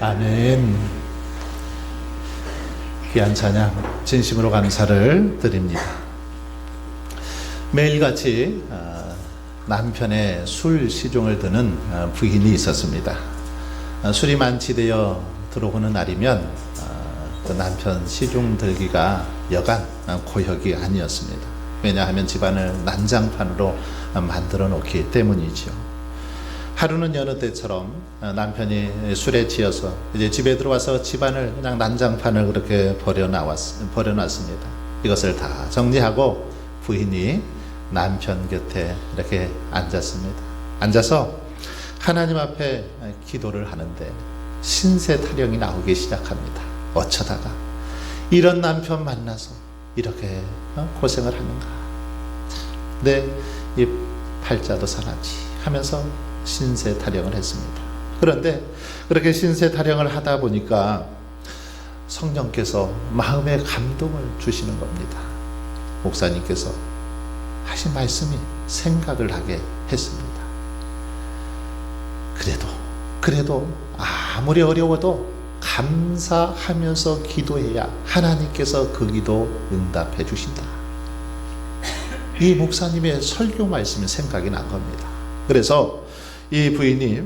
아멘. 귀한 찬양 진심으로 감사를 드립니다. 매일같이 남편의 술 시중을 드는 부인이 있었습니다. 술이 만취되어 들어오는 날이면 그 남편 시중 들기가 여간 고역이 아니었습니다. 왜냐하면 집안을 난장판으로 만들어 놓기 때문이죠. 하루는 여느 때처럼 남편이 술에 취해서 이제 집에 들어와서 집안을 그냥 난장판을 그렇게 버려놨습니다. 이것을 다 정리하고 부인이 남편 곁에 이렇게 앉았습니다. 앉아서 하나님 앞에 기도를 하는데 신세 타령이 나오기 시작합니다. 어쩌다가 이런 남편 만나서 이렇게 고생을 하는가. 내 이 팔자도 상하지 하면서 신세 타령을 했습니다. 그런데 그렇게 신세 타령을 하다 보니까 성령께서 마음의 감동을 주시는 겁니다. 목사님께서 하신 말씀이 생각을 하게 했습니다. 그래도 아무리 어려워도 감사하면서 기도해야 하나님께서 그 기도 응답해 주신다. 이 목사님의 설교 말씀이 생각이 난 겁니다. 그래서 이 부인이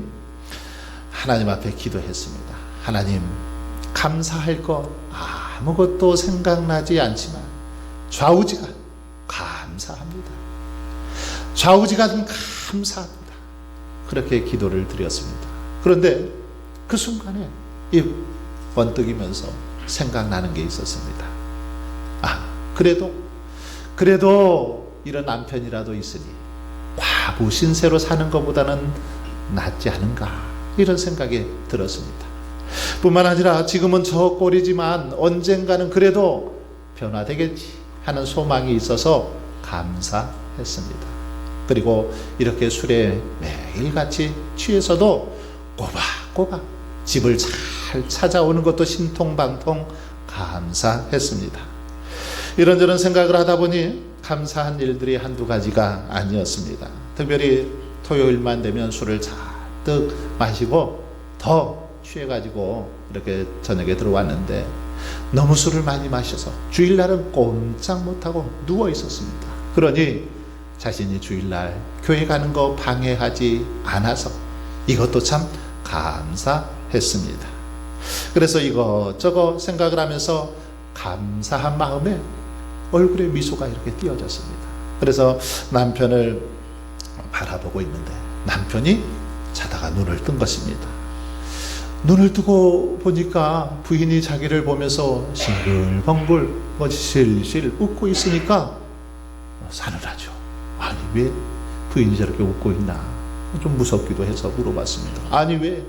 하나님 앞에 기도했습니다. 하나님, 감사할 것 아무것도 생각나지 않지만 좌우지간 감사합니다. 좌우지간 감사합니다. 그렇게 기도를 드렸습니다. 그런데 그 순간에 번뜩이면서 생각나는 게 있었습니다. 그래도 이런 남편이라도 있으니 과부 신세로 사는 것보다는 낫지 않은가, 이런 생각이 들었습니다. 뿐만 아니라 지금은 저 꼴이지만 언젠가는 그래도 변화되겠지 하는 소망이 있어서 감사했습니다. 그리고 이렇게 술에 매일같이 취해서도 꼬박꼬박 집을 잘 찾아오는 것도 신통방통 감사했습니다. 이런저런 생각을 하다 보니 감사한 일들이 한두 가지가 아니었습니다. 특별히 토요일만 되면 술을 잔뜩 마시고 더 취해가지고 이렇게 저녁에 들어왔는데 너무 술을 많이 마셔서 주일날은 꼼짝 못하고 누워 있었습니다. 그러니 자신이 주일날 교회 가는 거 방해하지 않아서 이것도 참 감사했습니다. 그래서 이것저것 생각을 하면서 감사한 마음에 얼굴에 미소가 이렇게 띄어졌습니다. 그래서 남편을 바라보고 있는데 남편이 자다가 눈을 뜬 것입니다. 눈을 뜨고 보니까 부인이 자기를 보면서 싱글벙글 실실 웃고 있으니까 싸늘하죠. 아니, 왜 부인이 저렇게 웃고 있나, 좀 무섭기도 해서 물어봤습니다. 아니, 왜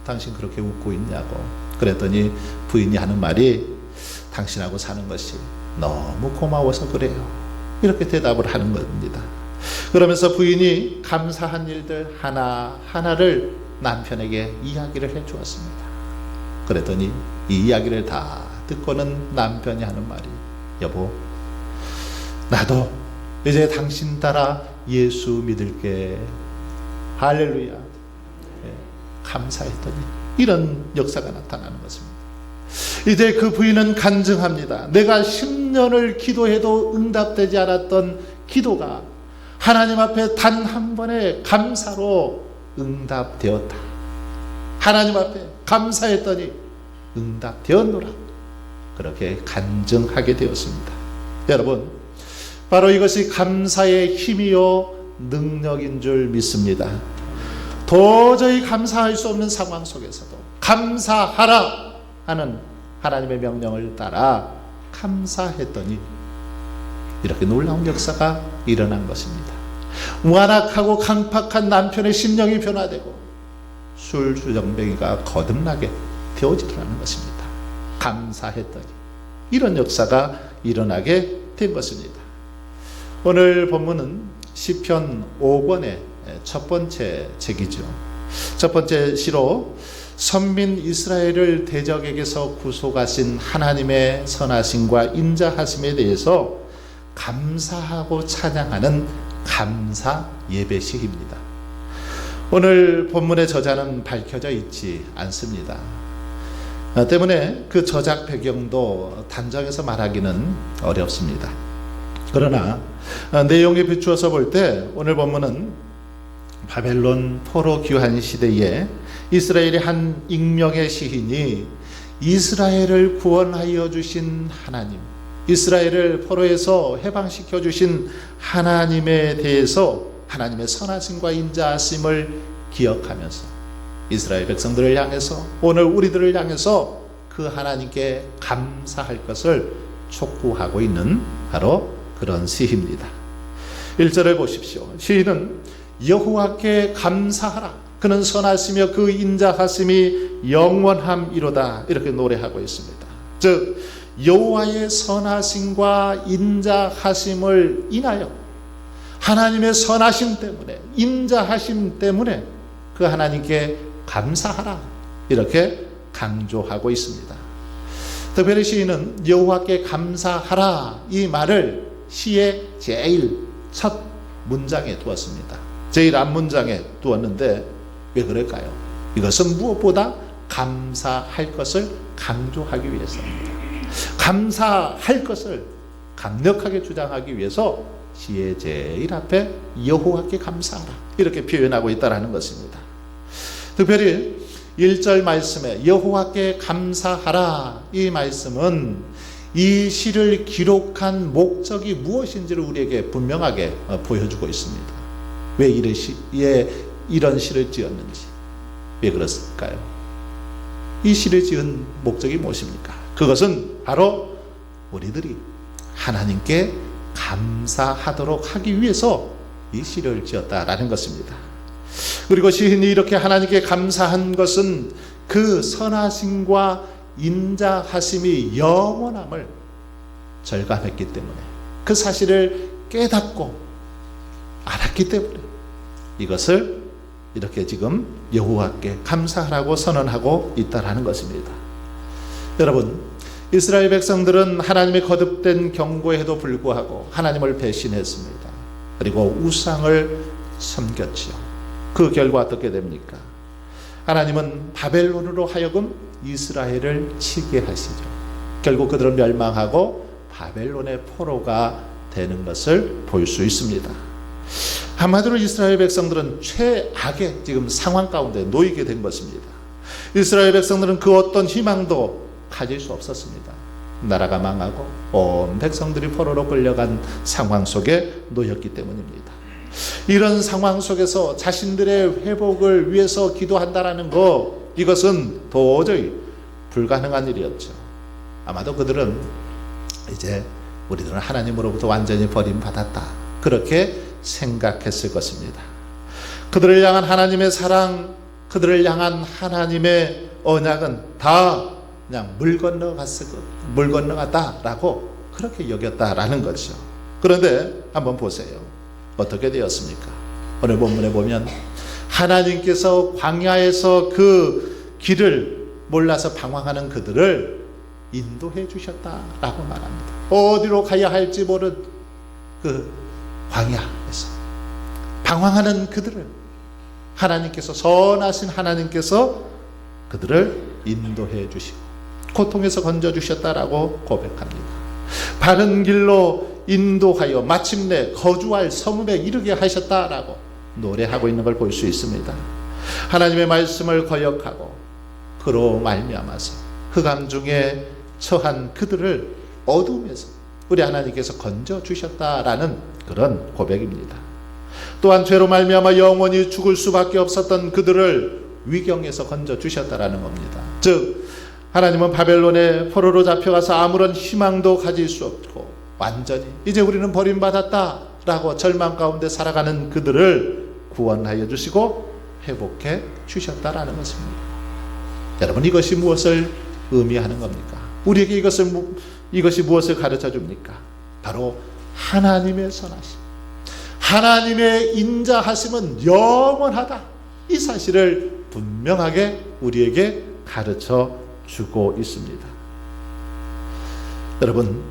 당신 그렇게 웃고 있냐고. 그랬더니 부인이 하는 말이 당신하고 사는 것이 너무 고마워서 그래요, 이렇게 대답을 하는 겁니다. 그러면서 부인이 감사한 일들 하나하나를 남편에게 이야기를 해 주었습니다. 그랬더니 이 이야기를 다 듣고는 남편이 하는 말이, 여보, 나도 이제 당신 따라 예수 믿을게. 할렐루야. 감사했더니 이런 역사가 나타나는 것입니다. 이제 그 부인은 간증합니다. 내가 10년을 기도해도 응답되지 않았던 기도가 하나님 앞에 단 한 번의 감사로 응답되었다. 하나님 앞에 감사했더니 응답되었노라. 그렇게 간증하게 되었습니다. 여러분, 바로 이것이 감사의 힘이요 능력인 줄 믿습니다. 도저히 감사할 수 없는 상황 속에서도 감사하라 하는 하나님의 명령을 따라 감사했더니 이렇게 놀라운 역사가 일어난 것입니다. 완악하고 강팍한 남편의 심령이 변화되고 술주정뱅이가 거듭나게 되어지더라는 것입니다. 감사했더니 이런 역사가 일어나게 된 것입니다. 오늘 본문은 시편 5권의 첫 번째 책이죠. 첫 번째 시로 선민 이스라엘을 대적에게서 구속하신 하나님의 선하심과 인자하심에 대해서 감사하고 찬양하는 감사 예배식입니다. 오늘 본문의 저자는 밝혀져 있지 않습니다. 때문에 그 저작 배경도 단정해서 말하기는 어렵습니다. 그러나 내용에 비추어서 볼 때 오늘 본문은 바벨론 포로 귀환 시대에 이스라엘의 한 익명의 시인이 이스라엘을 구원하여 주신 하나님, 이스라엘을 포로에서 해방시켜 주신 하나님에 대해서 하나님의 선하심과 인자하심을 기억하면서 이스라엘 백성들을 향해서, 오늘 우리들을 향해서 그 하나님께 감사할 것을 촉구하고 있는 바로 그런 시입니다. 1절을 보십시오. 시인은 여호와께 감사하라, 그는 선하시며 그 인자하심이 영원함이로다, 이렇게 노래하고 있습니다. 즉 여호와의 선하심과 인자하심을 인하여, 하나님의 선하심 때문에, 인자하심 때문에 그 하나님께 감사하라, 이렇게 강조하고 있습니다. 특별히 시인은 여호와께 감사하라 이 말을 시의 제일 첫 문장에 두었습니다. 제일 앞문장에 두었는데 왜 그럴까요? 이것은 무엇보다 감사할 것을 강조하기 위해서입니다. 감사할 것을 강력하게 주장하기 위해서 시의 제일 앞에 여호와께 감사하라, 이렇게 표현하고 있다는 것입니다. 특별히 1절 말씀에 여호와께 감사하라 이 말씀은 이 시를 기록한 목적이 무엇인지를 우리에게 분명하게 보여주고 있습니다. 왜 이런 시를 지었는지, 왜 그랬을까요? 이 시를 지은 목적이 무엇입니까? 그것은 바로 우리들이 하나님께 감사하도록 하기 위해서 이 시를 지었다라는 것입니다. 그리고 시인이 이렇게 하나님께 감사한 것은 그 선하심과 인자하심이 영원함을 절감했기 때문에, 그 사실을 깨닫고 알았기 때문에 이것을 이렇게 지금 여호와께 감사하라고 선언하고 있다라는 것입니다. 여러분, 이스라엘 백성들은 하나님의 거듭된 경고에도 불구하고 하나님을 배신했습니다. 그리고 우상을 섬겼지요. 그 결과 어떻게 됩니까? 하나님은 바벨론으로 하여금 이스라엘을 치게 하시죠. 결국 그들은 멸망하고 바벨론의 포로가 되는 것을 볼 수 있습니다. 한마디로 이스라엘 백성들은 최악의 지금 상황 가운데 놓이게 된 것입니다. 이스라엘 백성들은 그 어떤 희망도 가질 수 없었습니다. 나라가 망하고 온 백성들이 포로로 끌려간 상황 속에 놓였기 때문입니다. 이런 상황 속에서 자신들의 회복을 위해서 기도한다라는 것, 이것은 도저히 불가능한 일이었죠. 아마도 그들은 이제 우리들은 하나님으로부터 완전히 버림받았다, 그렇게 생각했을 것입니다. 그들을 향한 하나님의 사랑, 그들을 향한 하나님의 언약은 다 그냥 물 건너갔다라고 그렇게 여겼다라는 거죠. 그런데 한번 보세요. 어떻게 되었습니까? 오늘 본문에 보면 하나님께서 광야에서 그 길을 몰라서 방황하는 그들을 인도해 주셨다라고 말합니다. 어디로 가야 할지 모른 그 광야에서 방황하는 그들을 하나님께서, 선하신 하나님께서 그들을 인도해 주시고 고통에서 건져 주셨다라고 고백합니다. 바른 길로 인도하여 마침내 거주할 성읍에 이르게 하셨다라고 노래하고 있는 걸 볼 수 있습니다. 하나님의 말씀을 거역하고 그로 말미암아서 흑암 중에 처한 그들을 어둠에서 우리 하나님께서 건져 주셨다라는 그런 고백입니다. 또한 죄로 말미암아 영원히 죽을 수밖에 없었던 그들을 위경에서 건져 주셨다라는 겁니다. 즉 하나님은 바벨론의 포로로 잡혀가서 아무런 희망도 가질 수 없고 완전히 이제 우리는 버림받았다라고 절망 가운데 살아가는 그들을 구원하여 주시고 회복해 주셨다라는 것입니다. 여러분, 이것이 무엇을 의미하는 겁니까? 우리에게 이것이 무엇을 가르쳐 줍니까? 바로 하나님의 선하심, 하나님의 인자하심은 영원하다, 이 사실을 분명하게 우리에게 가르쳐 주고 있습니다. 여러분,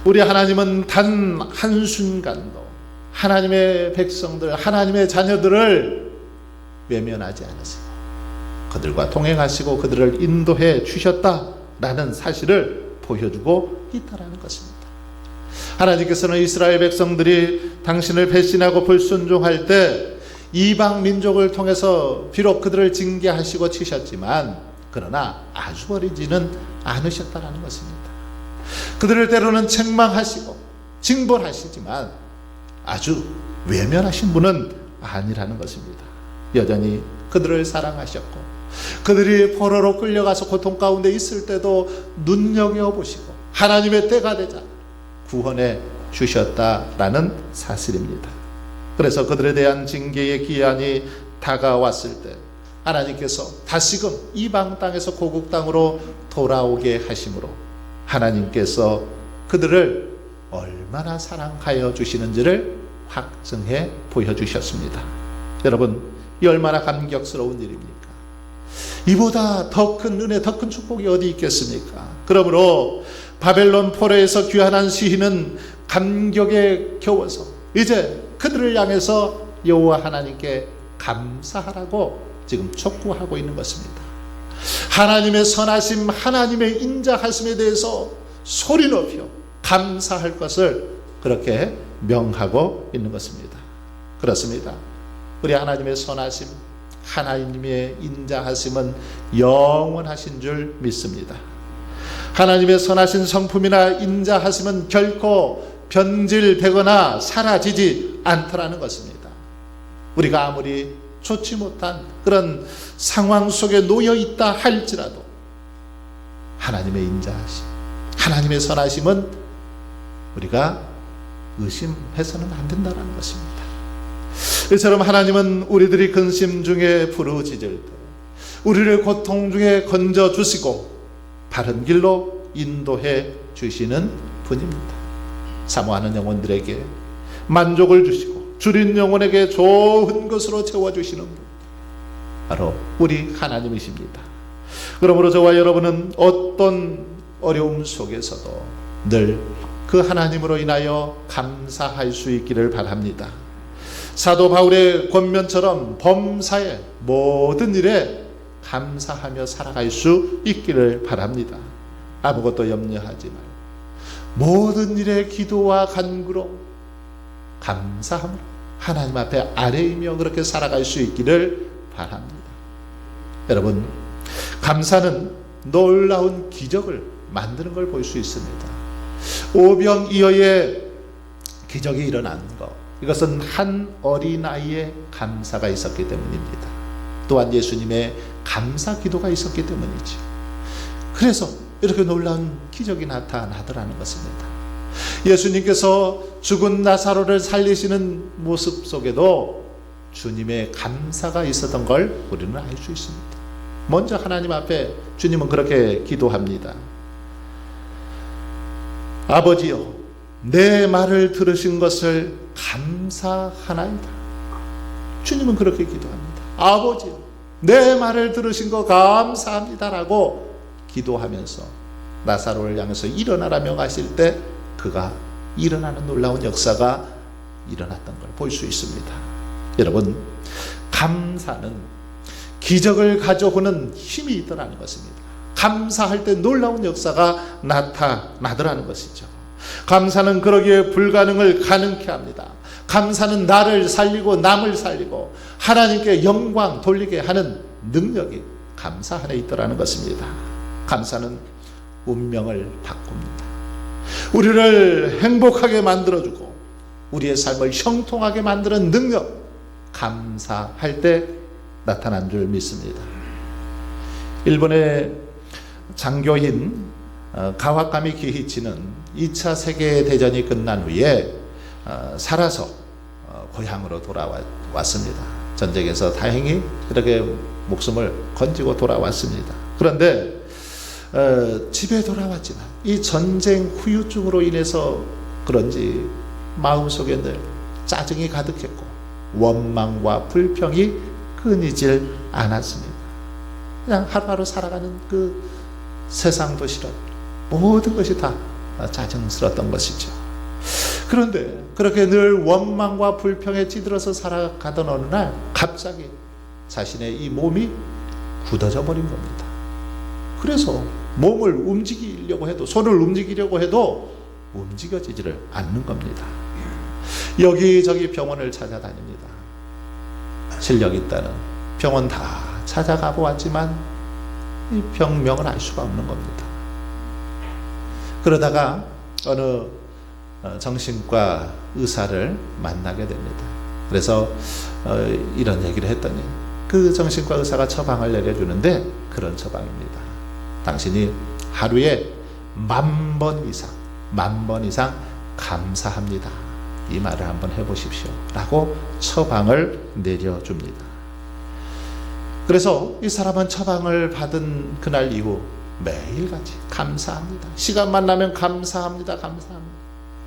우리 하나님은 단 한순간도 하나님의 백성들, 하나님의 자녀들을 외면하지 않으세요. 그들과 동행하시고 그들을 인도해 주셨다라는 사실을 보여주고 있다라는 것입니다. 하나님께서는 이스라엘 백성들이 당신을 배신하고 불순종할 때 이방 민족을 통해서 비록 그들을 징계하시고 치셨지만 그러나 아주 버리지는 않으셨다라는 것입니다. 그들을 때로는 책망하시고 징벌하시지만 아주 외면하신 분은 아니라는 것입니다. 여전히 그들을 사랑하셨고 그들이 포로로 끌려가서 고통 가운데 있을 때도 눈여겨보시고 하나님의 때가 되자 구원해 주셨다라는 사실입니다. 그래서 그들에 대한 징계의 기한이 다가왔을 때 하나님께서 다시금 이방 땅에서 고국 땅으로 돌아오게 하심으로 하나님께서 그들을 얼마나 사랑하여 주시는지를 확증해 보여주셨습니다. 여러분, 이 얼마나 감격스러운 일입니까? 이보다 더 큰 은혜, 더 큰 축복이 어디 있겠습니까? 그러므로 바벨론 포로에서 귀환한 시인은 감격에 겨워서 이제 그들을 향해서 여호와 하나님께 감사하라고 지금 촉구하고 있는 것입니다. 하나님의 선하심, 하나님의 인자하심에 대해서 소리 높여 감사할 것을 그렇게 명하고 있는 것입니다. 그렇습니다. 우리 하나님의 선하심, 하나님의 인자하심은 영원하신 줄 믿습니다. 하나님의 선하신 성품이나 인자하심은 결코 변질되거나 사라지지 않더라는 것입니다. 우리가 아무리 좋지 못한 그런 상황 속에 놓여 있다 할지라도 하나님의 인자하심, 하나님의 선하심은 우리가 의심해서는 안 된다는 것입니다. 이처럼 하나님은 우리들이 근심 중에 부르짖을 때 우리를 고통 중에 건져주시고 바른 길로 인도해 주시는 분입니다. 사모하는 영혼들에게 만족을 주시고 줄인 영혼에게 좋은 것으로 채워주시는 분, 바로 우리 하나님이십니다. 그러므로 저와 여러분은 어떤 어려움 속에서도 늘 그 하나님으로 인하여 감사할 수 있기를 바랍니다. 사도 바울의 권면처럼 범사의 모든 일에 감사하며 살아갈 수 있기를 바랍니다. 아무것도 염려하지 말고 모든 일에 기도와 간구로 감사함으로 하나님 앞에 아뢰이며 그렇게 살아갈 수 있기를 바랍니다. 여러분, 감사는 놀라운 기적을 만드는 걸 볼 수 있습니다. 오병이어의 기적이 일어난 것, 이것은 한 어린아이의 감사가 있었기 때문입니다. 또한 예수님의 감사 기도가 있었기 때문이죠. 그래서 이렇게 놀라운 기적이 나타나더라는 것입니다. 예수님께서 죽은 나사로를 살리시는 모습 속에도 주님의 감사가 있었던 걸 우리는 알 수 있습니다. 먼저 하나님 앞에 주님은 그렇게 기도합니다. 아버지여, 내 말을 들으신 것을 감사하나이다. 주님은 그렇게 기도합니다. 아버지여, 내 말을 들으신 거 감사합니다라고 기도하면서 나사로를 향해서 일어나라 명하실 때 그가 일어나는 놀라운 역사가 일어났던 걸 볼 수 있습니다. 여러분, 감사는 기적을 가져오는 힘이 있더라는 것입니다. 감사할 때 놀라운 역사가 나타나더라는 것이죠. 감사는 그러기에 불가능을 가능케 합니다. 감사는 나를 살리고 남을 살리고 하나님께 영광 돌리게 하는 능력이 감사 안에 있더라는 것입니다. 감사는 운명을 바꿉니다. 우리를 행복하게 만들어주고 우리의 삶을 형통하게 만드는 능력, 감사할 때 나타난 줄 믿습니다. 일본의 장교인 가와카미 기히치는 2차 세계대전이 끝난 후에 살아서 고향으로 돌아왔습니다. 전쟁에서 다행히 이렇게 목숨을 건지고 돌아왔습니다. 그런데 집에 돌아왔지만 이 전쟁 후유증으로 인해서 그런지 마음속에 늘 짜증이 가득했고 원망과 불평이 끊이질 않았습니다. 그냥 하루하루 살아가는 그 세상도 싫어, 모든 것이 다 짜증스러웠던 것이죠. 그런데 그렇게 늘 원망과 불평에 찌들어서 살아가던 어느 날 갑자기 자신의 이 몸이 굳어져 버린 겁니다. 그래서 몸을 움직이려고 해도, 손을 움직이려고 해도 움직여지지를 않는 겁니다. 여기저기 병원을 찾아다닙니다. 실력 있다는 병원 다 찾아가 보았지만 이 병명을 알 수가 없는 겁니다. 그러다가 어느 정신과 의사를 만나게 됩니다. 그래서 이런 얘기를 했더니 그 정신과 의사가 처방을 내려주는데 그런 처방입니다. 당신이 하루에 10,000번 이상 감사합니다, 이 말을 한번 해보십시오 라고 처방을 내려줍니다. 그래서 이 사람은 처방을 받은 그날 이후 매일같이 감사합니다, 시간만 나면 감사합니다,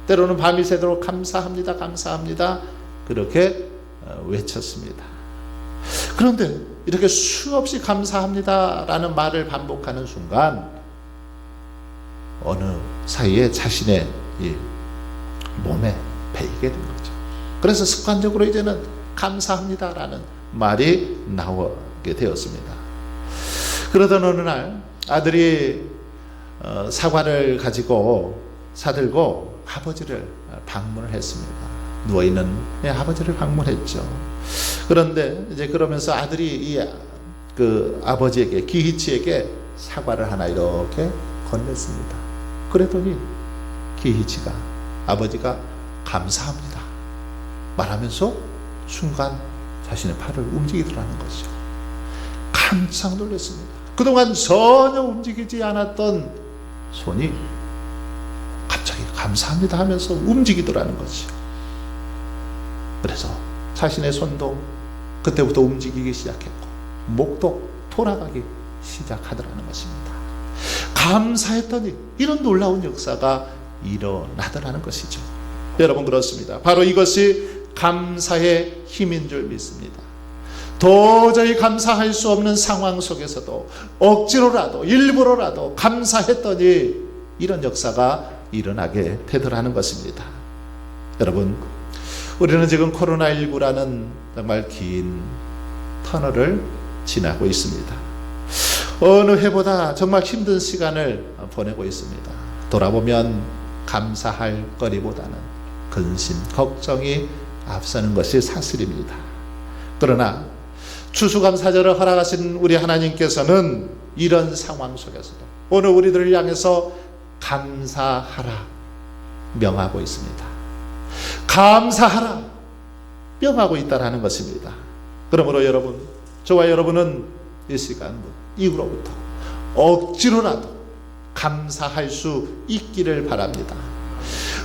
때로는 밤이 새도록 감사합니다 그렇게 외쳤습니다. 그런데 이렇게 수없이 감사합니다라는 말을 반복하는 순간 어느 사이에 자신의 이 몸에 배이게 된 거죠. 그래서 습관적으로 이제는 감사합니다라는 말이 나오게 되었습니다. 그러던 어느 날 아들이 사과를 가지고 사들고 아버지를 방문을 했습니다. 누워있는 아버지를 방문했죠. 그런데 이제 그러면서 아들이 그 아버지에게, 기희치에게 사과를 하나 이렇게 건넸습니다. 그랬더니 기희치가, 아버지가 감사합니다 말하면서 순간 자신의 팔을 움직이더라는 것이죠. 깜짝 놀랐습니다. 그동안 전혀 움직이지 않았던 손이 갑자기 감사합니다 하면서 움직이더라는 것이죠. 그래서 자신의 손도 그때부터 움직이기 시작했고 목도 돌아가기 시작하더라는 것입니다. 감사했더니 이런 놀라운 역사가 일어나더라는 것이죠. 여러분, 그렇습니다. 바로 이것이 감사의 힘인 줄 믿습니다. 도저히 감사할 수 없는 상황 속에서도 억지로라도 일부러라도 감사했더니 이런 역사가 일어나게 되더라는 것입니다. 여러분, 우리는 지금 코로나19라는 정말 긴 터널을 지나고 있습니다. 어느 해보다 정말 힘든 시간을 보내고 있습니다. 돌아보면 감사할 거리보다는 근심, 걱정이 앞서는 것이 사실입니다. 그러나 추수감사절을 허락하신 우리 하나님께서는 이런 상황 속에서도 오늘 우리들을 향해서 감사하라 명하고 있습니다. 감사하라 명하고 있다는 것입니다. 그러므로 여러분, 저와 여러분은 이 시간 이후로부터 억지로라도 감사할 수 있기를 바랍니다.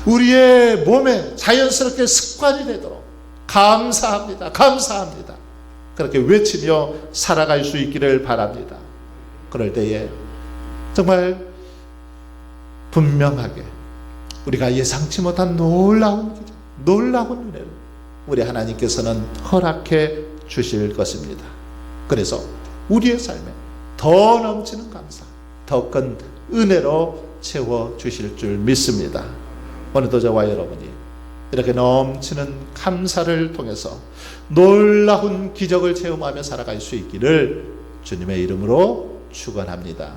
우리의 몸에 자연스럽게 습관이 되도록 감사합니다, 그렇게 외치며 살아갈 수 있기를 바랍니다. 그럴 때에 정말 분명하게 우리가 예상치 못한 놀라운 은혜를 우리 하나님께서는 허락해 주실 것입니다. 그래서 우리의 삶에 더 넘치는 감사, 더 큰 은혜로 채워주실 줄 믿습니다. 오늘도 저와 여러분이 이렇게 넘치는 감사를 통해서 놀라운 기적을 체험하며 살아갈 수 있기를 주님의 이름으로 축원합니다.